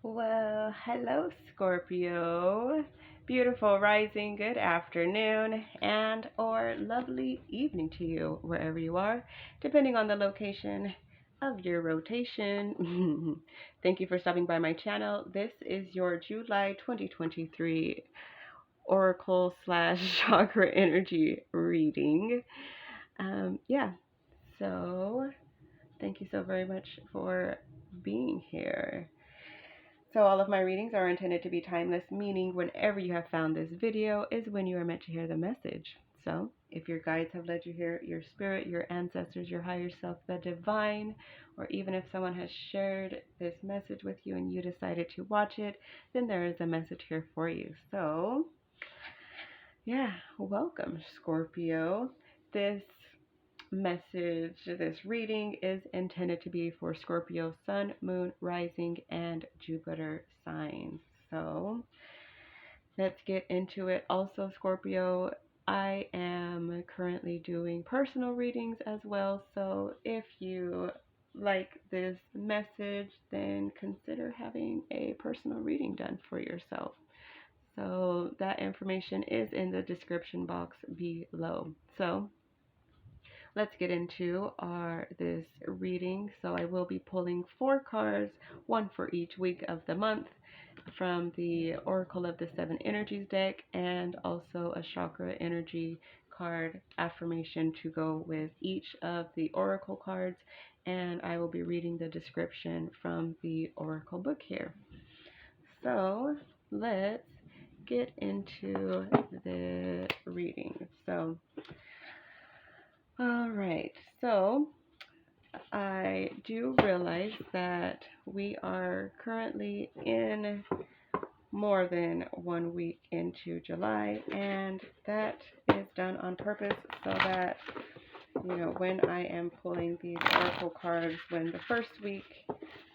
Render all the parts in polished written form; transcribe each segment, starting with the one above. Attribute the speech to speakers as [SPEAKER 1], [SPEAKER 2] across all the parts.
[SPEAKER 1] Well, hello, Scorpio. Beautiful rising, good afternoon, and or lovely evening to you, wherever you are, depending on the location of your rotation. Thank you for stopping by my channel. This is your July 2023 Oracle slash Chakra Energy reading. Yeah, so thank you so very much for being here. So all of my readings are intended to be timeless, meaning whenever you have found this video is when you are meant to hear the message. So if your guides have led you here, your spirit, your ancestors, your higher self, the divine, or even if someone has shared this message with you and you decided to watch it, then there is a message here for you. So yeah, welcome, Scorpio. This message, this reading is intended to be for Scorpio Sun, Moon, Rising, and Jupiter signs. So let's get into it. Also, Scorpio, I am currently doing personal readings as well. So if you like this message, then consider having a personal reading done for yourself. So that information is in the description box below. So let's get into this reading. So I will be pulling 4 cards, one for each week of the month, from the Oracle of the Seven Energies deck, and also a Chakra Energy card affirmation to go with each of the Oracle cards. And I will be reading the description from the Oracle book here. So let's get into the reading. So all right, so I do realize that we are currently in more than 1 week into July, and that is done on purpose so that, when I am pulling these oracle cards, when the first week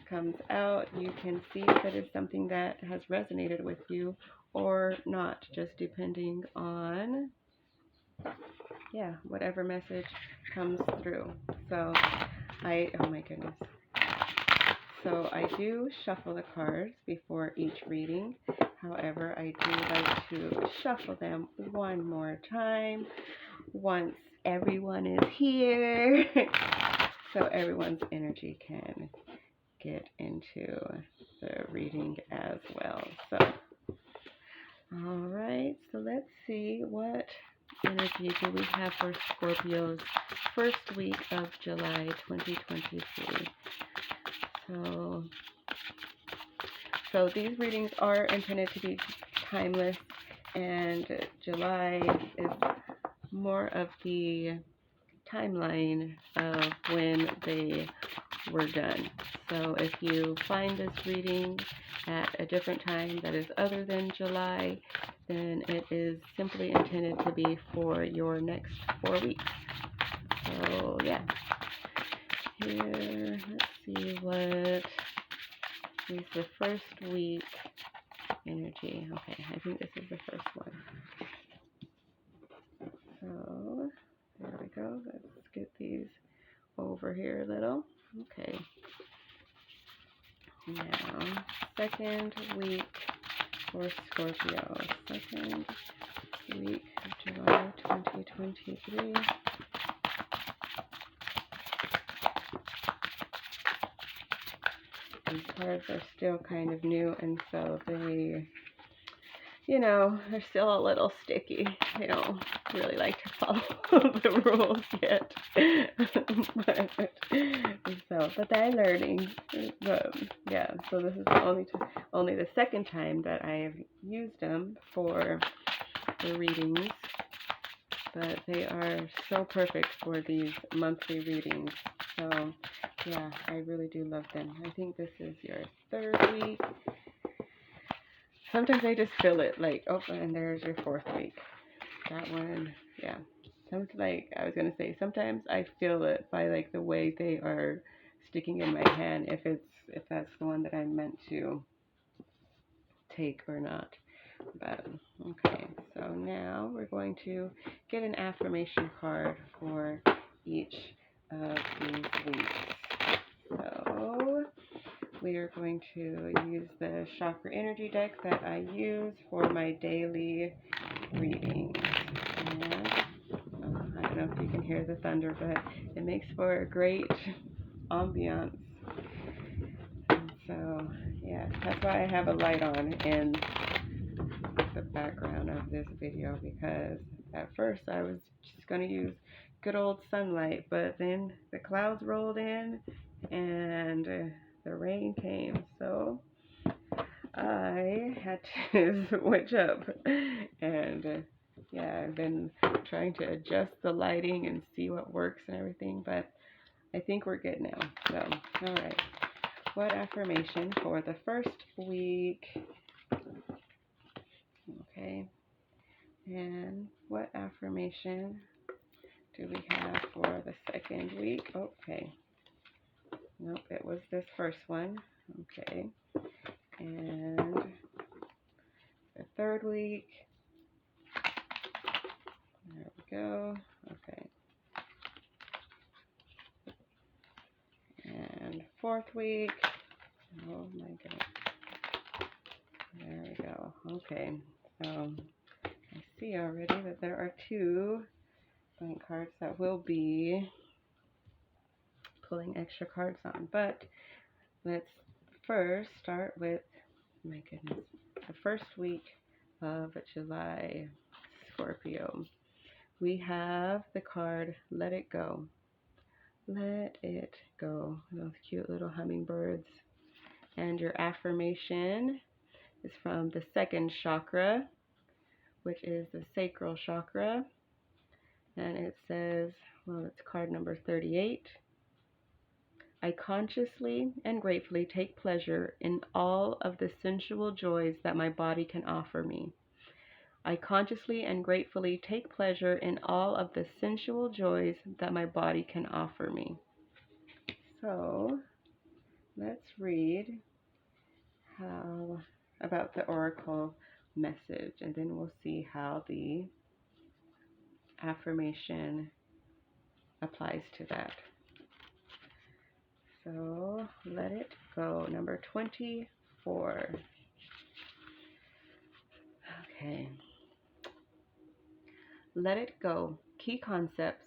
[SPEAKER 1] comes out, you can see if it is something that has resonated with you or not, just depending on whatever message comes through. So oh my goodness. So I do shuffle the cards before each reading. However, I do like to shuffle them one more time once everyone is here so everyone's energy can get into the reading as well. So, all right, so let's see what energy do we have for Scorpio's first week of July 2023. So these readings are intended to be timeless, and July is more of the timeline of when they were done. So if you find this reading at a different time that is other than July, then it is simply intended to be for your next 4 weeks. So yeah, here, let's see what is the first week energy. Okay, I think this is the first one. So there we go. Let's get these over here a little. Okay. Now, second week for Scorpio. Second week of July 2023. These cards are still kind of new, and so they, they're still a little sticky. They don't really like to follow the rules yet. but they're learning. Yeah, so this is only the second time that I have used them for the readings, but they are so perfect for these monthly readings. So yeah, I really do love them. I think this is your third week. Sometimes I just feel it, like, oh, and there's your fourth week. That one, yeah. Sometimes I feel it by like the way they are sticking in my hand, if that's the one that I'm meant to take or not. But okay, so now we're going to get an affirmation card for each of these weeks. So we are going to use the Chakra Energy deck that I use for my daily readings. And I don't know if you can hear the thunder, but it makes for a great ambiance. And so, yeah, that's why I have a light on in the background of this video, because at first I was just going to use good old sunlight, but then the clouds rolled in and the rain came, so I had to switch up. And yeah, I've been trying to adjust the lighting and see what works and everything, but I think we're good now. So, all right, what affirmation for the first week? Okay, and what affirmation do we have for the second week? Okay, nope, it was this first one. Okay, and the third week, there we go. Okay, and fourth week, oh my goodness, there we go. Okay, so I see already that there are two blank cards that will be pulling extra cards on, but let's first start with, my goodness, the first week of July, Scorpio. We have the card Let It Go. Let it go. Those cute little hummingbirds. And your affirmation is from the second chakra, which is the sacral chakra. And it says, well, it's card number 38. I consciously and gratefully take pleasure in all of the sensual joys that my body can offer me. I consciously and gratefully take pleasure in all of the sensual joys that my body can offer me. So, let's read how about the oracle message, and then we'll see how the affirmation applies to that. So, let it go. Number 24. Okay. Let it go. Key concepts: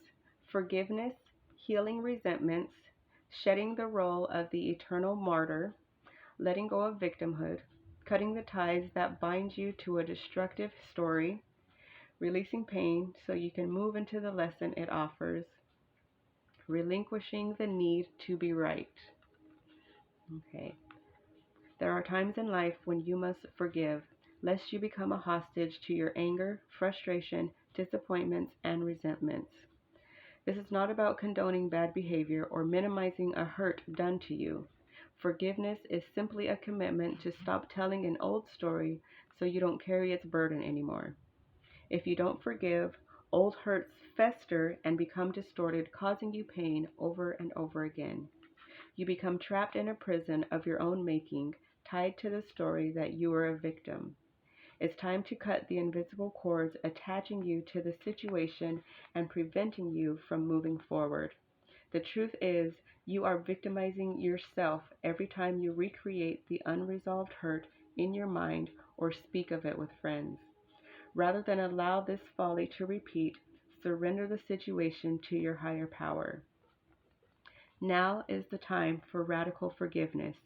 [SPEAKER 1] forgiveness, healing resentments, shedding the role of the eternal martyr, letting go of victimhood, cutting the ties that bind you to a destructive story, releasing pain so you can move into the lesson it offers, relinquishing the need to be right. Okay. There are times in life when you must forgive, lest you become a hostage to your anger, frustration, disappointments, and resentments. This is not about condoning bad behavior or minimizing a hurt done to you. Forgiveness is simply a commitment to stop telling an old story so you don't carry its burden anymore. If you don't forgive, old hurts fester and become distorted, causing you pain over and over again. You become trapped in a prison of your own making, tied to the story that you were a victim. It's time to cut the invisible cords attaching you to the situation and preventing you from moving forward. The truth is, you are victimizing yourself every time you recreate the unresolved hurt in your mind or speak of it with friends. Rather than allow this folly to repeat, surrender the situation to your higher power. Now is the time for radical forgiveness.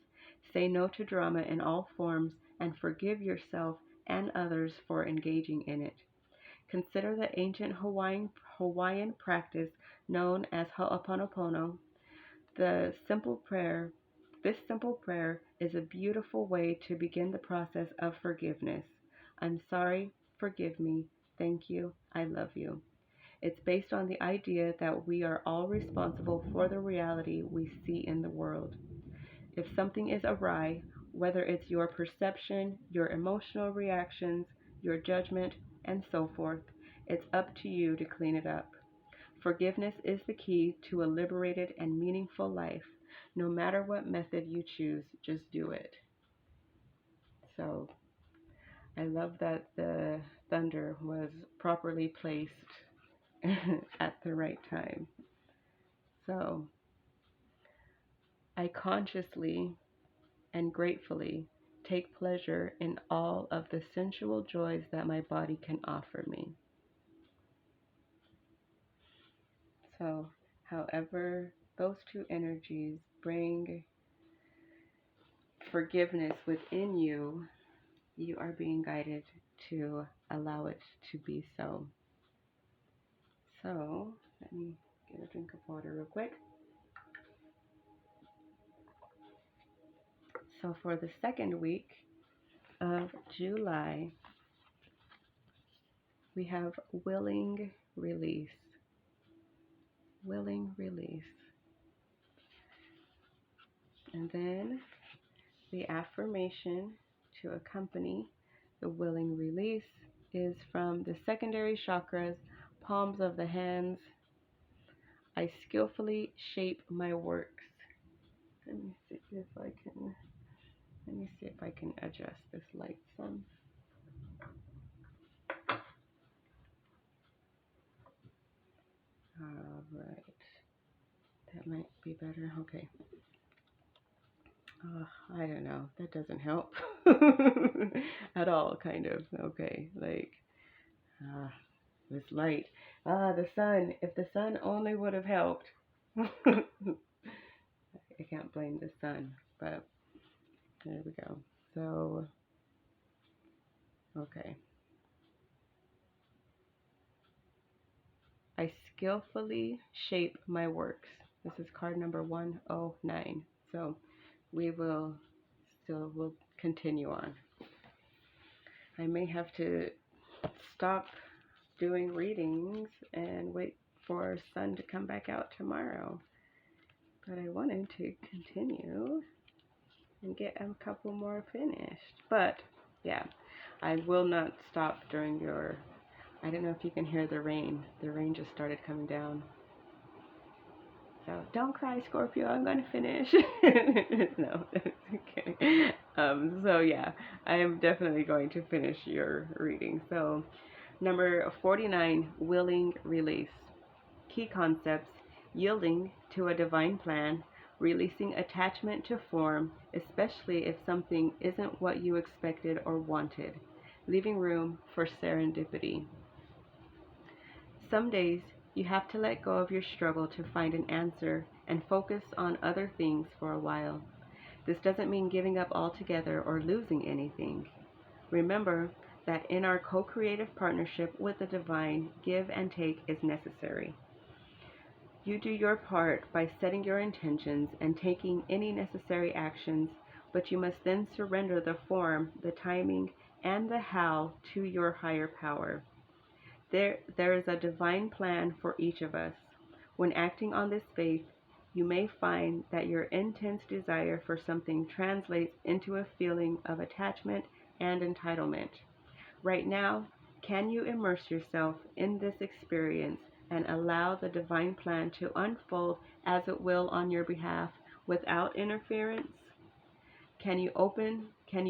[SPEAKER 1] Say no to drama in all forms and forgive yourself and others for engaging in it. Consider the ancient Hawaiian practice known as Ho'oponopono. This simple prayer is a beautiful way to begin the process of forgiveness. I'm sorry, forgive me, thank you, I love you. It's based on the idea that we are all responsible for the reality we see in the world. If something is awry, whether it's your perception, your emotional reactions, your judgment, and so forth, it's up to you to clean it up. Forgiveness is the key to a liberated and meaningful life. No matter what method you choose, just do it. So, I love that the thunder was properly placed at the right time. So, I consciously and gratefully take pleasure in all of the sensual joys that my body can offer me. So, however, those two energies bring forgiveness within you, you are being guided to allow it to be so. So, let me get a drink of water real quick. So, for the second week of July, we have willing release. Willing release. And then the affirmation to accompany the willing release is from the secondary chakras, palms of the hands. I skillfully shape my works. Let me see if I can adjust this light some. All right. That might be better. Okay. I don't know. That doesn't help at all, kind of. Okay. Like, this light. The sun. If the sun only would have helped. I can't blame the sun, but there we go. So, okay. I skillfully shape my works. This is card number 109. So we'll continue on. I may have to stop doing readings and wait for sun to come back out tomorrow. But I wanted to continue and get a couple more finished. But yeah, I will not stop during your, I don't know if you can hear the rain. The rain just started coming down. So don't cry, Scorpio, I'm going to finish. No, kidding. So yeah, I am definitely going to finish your reading. So number 49, willing release. Key concepts: yielding to a divine plan, releasing attachment to form, especially if something isn't what you expected or wanted, leaving room for serendipity. Some days you have to let go of your struggle to find an answer and focus on other things for a while. This doesn't mean giving up altogether or losing anything. Remember that in our co-creative partnership with the divine, give and take is necessary. You do your part by setting your intentions and taking any necessary actions, but you must then surrender the form, the timing, and the how to your higher power. There is a divine plan for each of us. When acting on this faith, you may find that your intense desire for something translates into a feeling of attachment and entitlement. Right now, can you immerse yourself in this experience and allow the divine plan to unfold as it will on your behalf without interference? Can you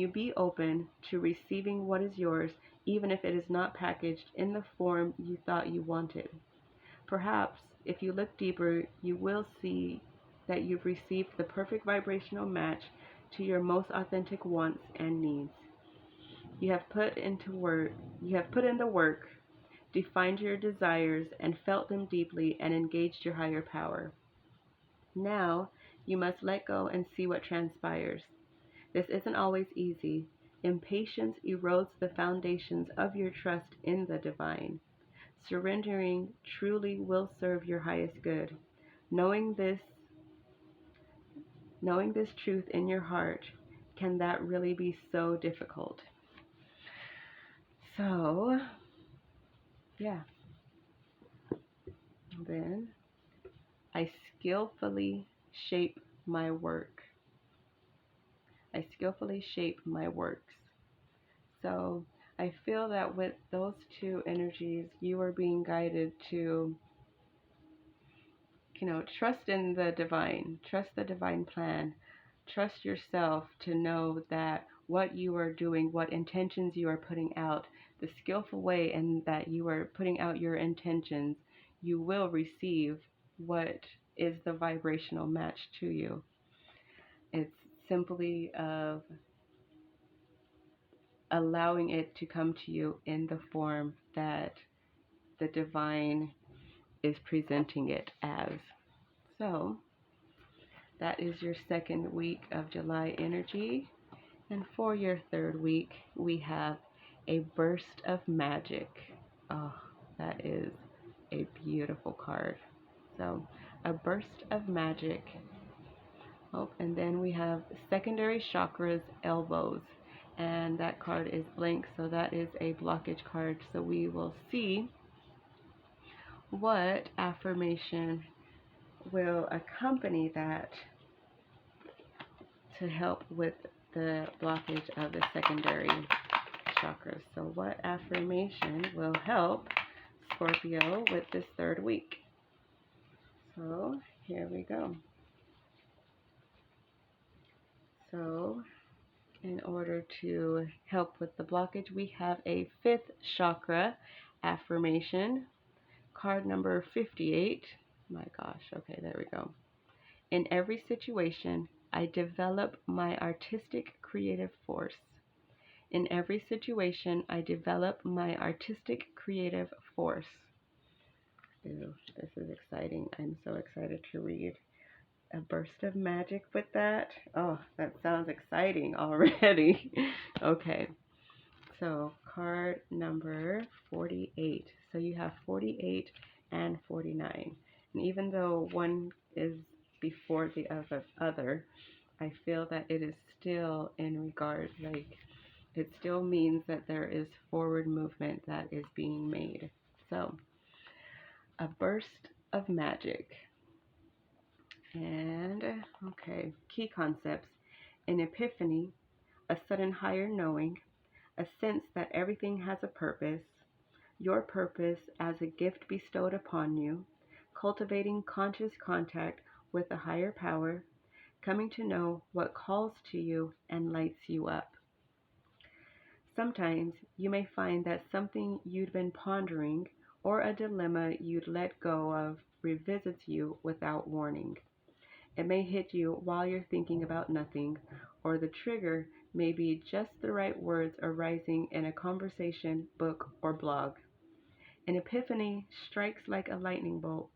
[SPEAKER 1] be open to receiving what is yours, even if it is not packaged in the form you thought you wanted? Perhaps, if you look deeper, you will see that you've received the perfect vibrational match to your most authentic wants and needs. You have put in the work, defined your desires, and felt them deeply, and engaged your higher power. Now, you must let go and see what transpires. This isn't always easy. Impatience erodes the foundations of your trust in the divine. Surrendering truly will serve your highest good. Knowing this truth in your heart, can that really be so difficult? So, yeah. Then, I skillfully shape my work. I skillfully shape my works. So I feel that with those two energies, you are being guided to, trust in the divine, trust the divine plan, trust yourself to know that what you are doing, what intentions you are putting out, the skillful way in that you are putting out your intentions, you will receive what is the vibrational match to you. It's simply of allowing it to come to you in the form that the divine is presenting it as. So that is your second week of July energy. And for your third week, we have a burst of magic. Oh, that is a beautiful card. So a burst of magic. Oh, and then we have secondary chakras, elbows. And that card is blank, so that is a blockage card. So we will see what affirmation will accompany that to help with the blockage of the secondary chakras. So what affirmation will help Scorpio with this third week? So here we go. So in order to help with the blockage, we have a fifth chakra affirmation. Card number 58. My gosh, okay, there we go. In every situation, I develop my artistic creative force. In every situation, I develop my artistic creative force. Ooh, this is exciting. I'm so excited to read a burst of magic with that. Oh, that sounds exciting already. Okay, so card number 48. So you have 48 and 49. And even though one is before the other, I feel that it is still in regard, like it still means that there is forward movement that is being made. So a burst of magic. And okay, key concepts: an epiphany, a sudden higher knowing, a sense that everything has a purpose, your purpose as a gift bestowed upon you, cultivating conscious contact with a higher power, coming to know what calls to you and lights you up. Sometimes you may find that something you'd been pondering or a dilemma you'd let go of revisits you without warning. It may hit you while you're thinking about nothing, or the trigger may be just the right words arising in a conversation, book, or blog. An epiphany strikes like a lightning bolt,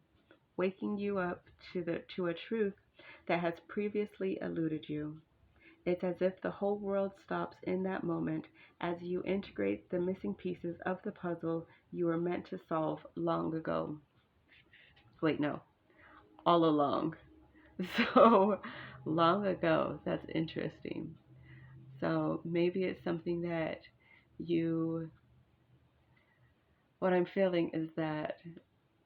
[SPEAKER 1] waking you up to a truth that has previously eluded you. It's as if the whole world stops in that moment as you integrate the missing pieces of the puzzle you were meant to solve long ago. Wait, no, all along. So long ago, that's interesting. So maybe it's something that what I'm feeling is that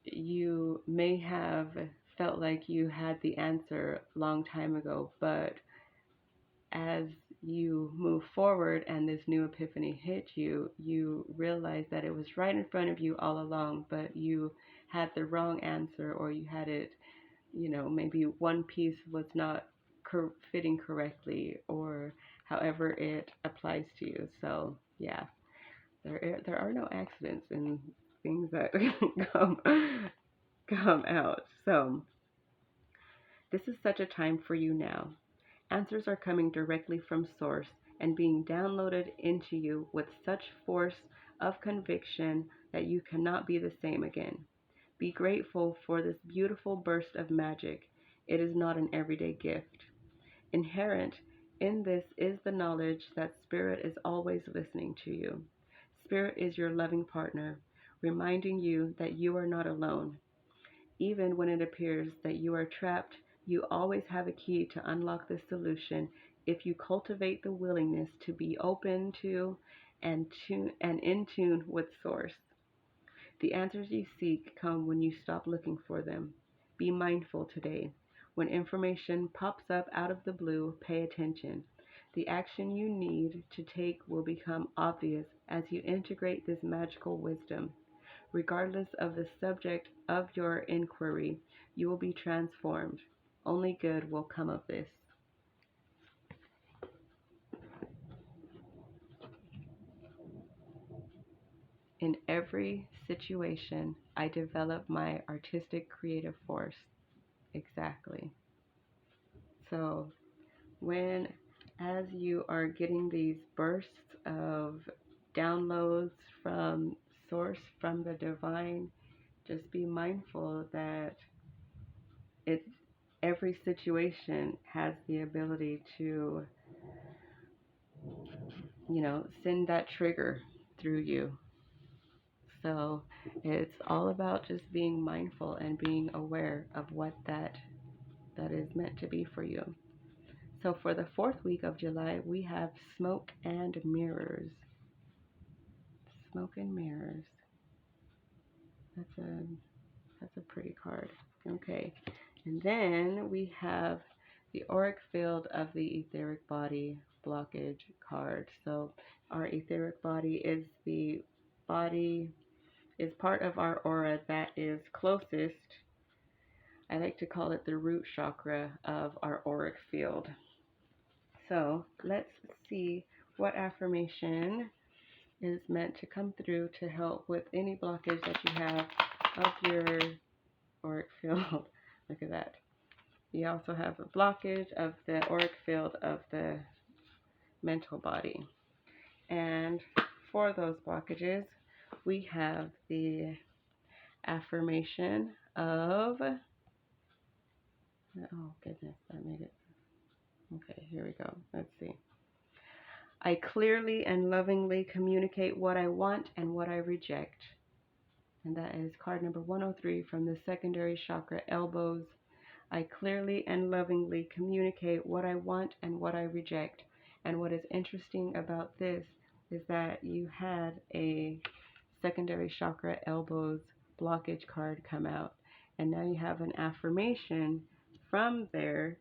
[SPEAKER 1] you may have felt like you had the answer a long time ago, but as you move forward and this new epiphany hit you, you realize that it was right in front of you all along, but you had the wrong answer, or you had it, maybe one piece was not fitting correctly, or however it applies to you. So yeah, there are no accidents in things that come out. So this is such a time for you now. Answers are coming directly from source and being downloaded into you with such force of conviction that you cannot be the same again. Be grateful for this beautiful burst of magic. It is not an everyday gift. Inherent in this is the knowledge that Spirit is always listening to you. Spirit is your loving partner, reminding you that you are not alone. Even when it appears that you are trapped, you always have a key to unlock the solution if you cultivate the willingness to be open to and in tune with Source. The answers you seek come when you stop looking for them. Be mindful today. When information pops up out of the blue, pay attention. The action you need to take will become obvious as you integrate this magical wisdom. Regardless of the subject of your inquiry, you will be transformed. Only good will come of this. In every situation, I develop my artistic creative force. Exactly. So when as you are getting these bursts of downloads from source, from the divine, just be mindful that it's every situation has the ability to, send that trigger through you. So it's all about just being mindful and being aware of what that is meant to be for you. So for the 4th week of July, we have smoke and mirrors. Smoke and mirrors. That's a pretty card. Okay. And then we have the auric field of the etheric body blockage card. So our etheric body is part of our aura that is closest. I like to call it the root chakra of our auric field. So let's see what affirmation is meant to come through to help with any blockage that you have of your auric field. Look at that. You also have a blockage of the auric field of the mental body. And for those blockages, we have the affirmation of, oh goodness, I made it. Okay, here we go. Let's see. I clearly and lovingly communicate what I want and what I reject. And that is card number 103 from the secondary chakra, elbows. I clearly and lovingly communicate what I want and what I reject. And what is interesting about this is that you had a secondary chakra, elbows blockage card come out. And now you have an affirmation from there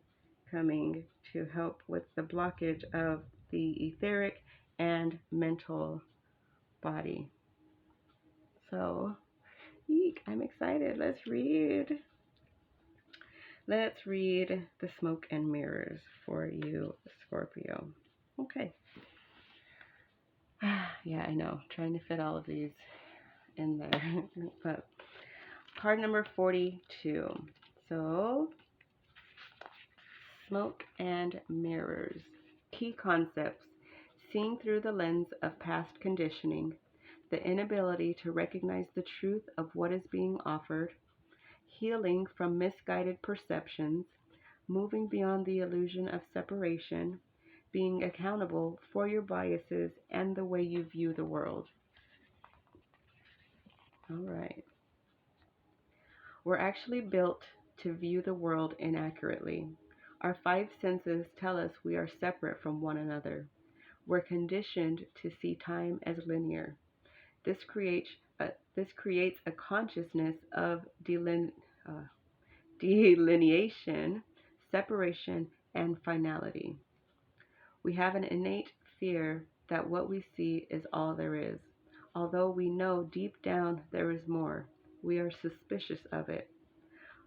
[SPEAKER 1] coming to help with the blockage of the etheric and mental body. So, I'm excited. Let's read the smoke and mirrors for you, Scorpio. Okay. Yeah, I know. Trying to fit all of these in there. But card number 42. So, smoke and mirrors. Key concepts: seeing through the lens of past conditioning, the inability to recognize the truth of what is being offered, healing from misguided perceptions, moving beyond the illusion of separation, being accountable for your biases and the way you view the world. All right. We're actually built to view the world inaccurately. Our 5 senses tell us we are separate from one another. We're conditioned to see time as linear. This creates a consciousness of delineation, separation, and finality. We have an innate fear that what we see is all there is. Although we know deep down there is more, we are suspicious of it.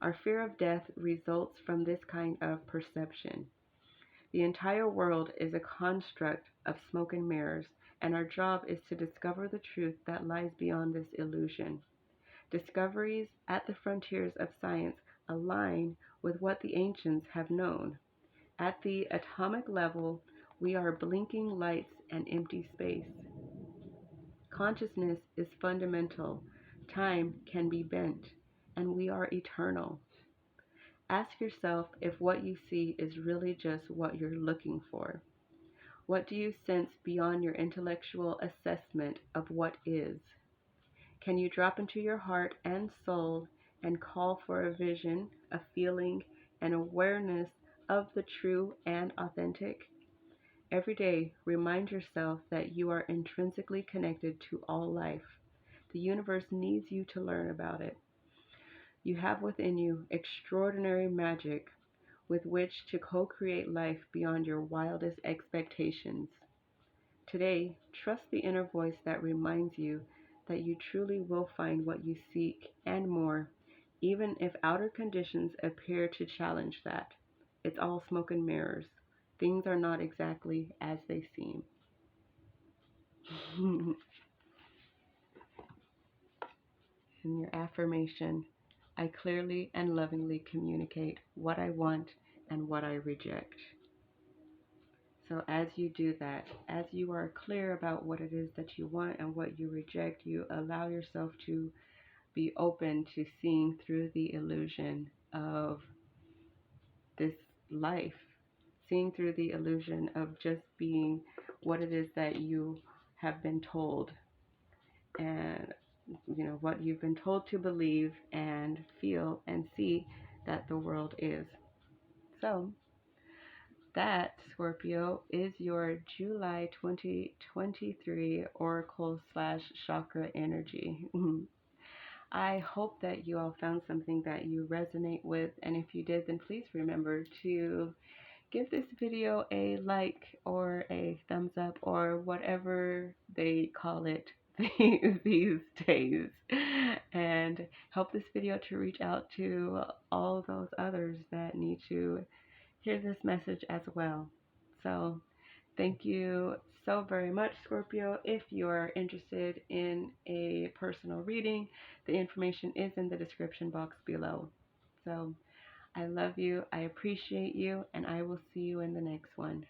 [SPEAKER 1] Our fear of death results from this kind of perception. The entire world is a construct of smoke and mirrors, and our job is to discover the truth that lies beyond this illusion. Discoveries at the frontiers of science align with what the ancients have known. At the atomic level, we are blinking lights and empty space. Consciousness is fundamental. Time can be bent, and we are eternal. Ask yourself if what you see is really just what you're looking for. What do you sense beyond your intellectual assessment of what is? Can you drop into your heart and soul and call for a vision, a feeling, an awareness of the true and authentic? Every day, remind yourself that you are intrinsically connected to all life. The universe needs you to learn about it. You have within you extraordinary magic with which to co-create life beyond your wildest expectations. Today, trust the inner voice that reminds you that you truly will find what you seek and more, even if outer conditions appear to challenge that. It's all smoke and mirrors. Things are not exactly as they seem. In your affirmation, I clearly and lovingly communicate what I want and what I reject. so as you do that, as you are clear about what it is that you want and what you reject, you allow yourself to be open to seeing through the illusion of this life, seeing through the illusion of just being what it is that you have been told, and what you've been told to believe and feel and see that the world is. So that, Scorpio, is your July 2023 Oracle / Chakra energy. I hope that you all found something that you resonate with, and if you did, then please remember to give this video a like or a thumbs up or whatever they call it these days, and help this video to reach out to all those others that need to hear this message as well. So thank you so very much, Scorpio. If you're interested in a personal reading, the information is in the description box below. So I love you, I appreciate you, and I will see you in the next one.